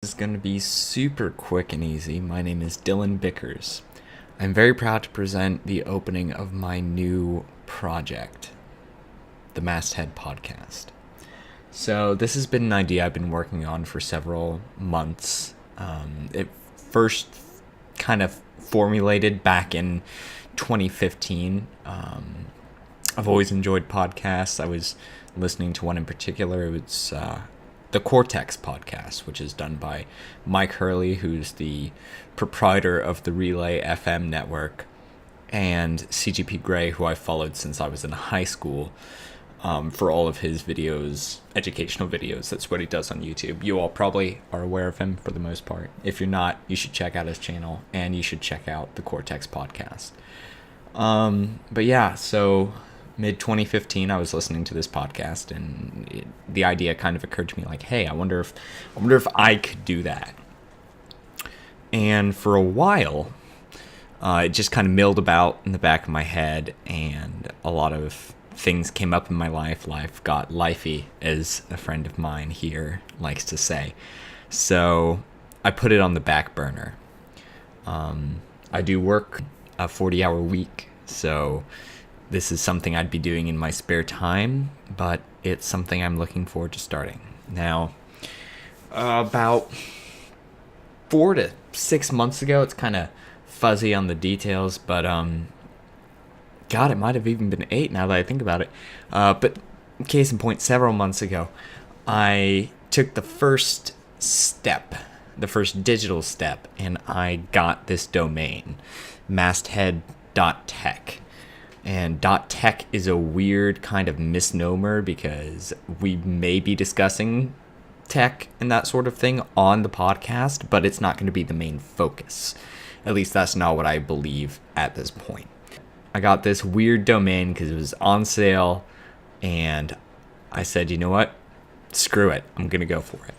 This is going to be super quick and easy. My name is Dylan Bickers. I'm very proud to present the opening of my new project, the Masthead podcast. So this has been an idea I've been working on for several months. It first kind of formulated back in 2015. I've always enjoyed podcasts. I was listening to one in particular. It was the Cortex podcast, which is done by Myke Hurley, who's the proprietor of the Relay FM network, and CGP Grey, who I followed since I was in high school for all of his videos, educational videos. That's what he does on YouTube. You all probably are aware of him for the most part. If you're not, you should check out his channel, and you should check out the Cortex podcast. But yeah, so mid-2015, I was listening to this podcast, and the idea kind of occurred to me, like, hey, I wonder if I could do that. And for a while, it just kind of milled about in the back of my head, and a lot of things came up in my life. Life got lifey, as a friend of mine here likes to say. So I put it on the back burner. I do work a 40-hour week, so this is something I'd be doing in my spare time, but it's something I'm looking forward to starting. Now, about 4 to 6 months ago, it's kind of fuzzy on the details, but God, it might have even been 8 now that I think about it. But case in point, several months ago, I took the first step, the first digital step, and I got this domain, masthead.tech. And .tech is a weird kind of misnomer because we may be discussing tech and that sort of thing on the podcast, but it's not going to be the main focus. At least that's not what I believe at this point. I got this weird domain because it was on sale, and I said, you know what? Screw it. I'm going to go for it.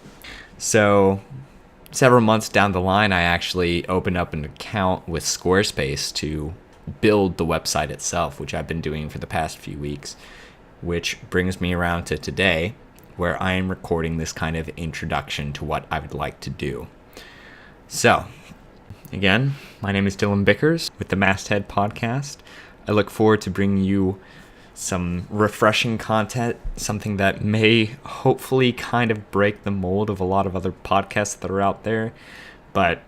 So several months down the line, I actually opened up an account with Squarespace to build the website itself, which I've been doing for the past few weeks, which brings me around to today, where I am recording this kind of introduction to what I would like to do. So, again, my name is Dylan Bickers with the Masthead podcast. I look forward to bringing you some refreshing content, something that may hopefully kind of break the mold of a lot of other podcasts that are out there, but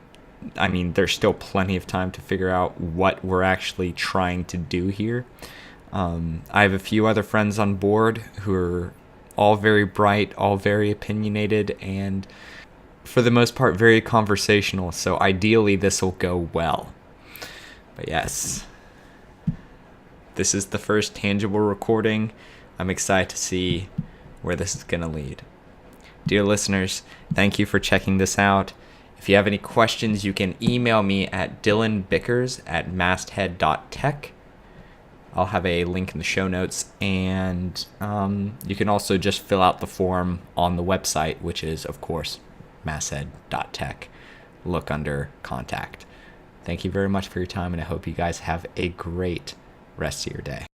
I mean, there's still plenty of time to figure out what we're actually trying to do here. I have a few other friends on board who are all very bright, all very opinionated, and for the most part, very conversational. So ideally, this will go well. But yes, this is the first tangible recording. I'm excited to see where this is going to lead. Dear listeners, thank you for checking this out. If you have any questions, you can email me at dylanbickers@masthead.tech. I'll have a link in the show notes, and you can also just fill out the form on the website, which is, of course, masthead.tech. Look under contact. Thank you very much for your time, and I hope you guys have a great rest of your day.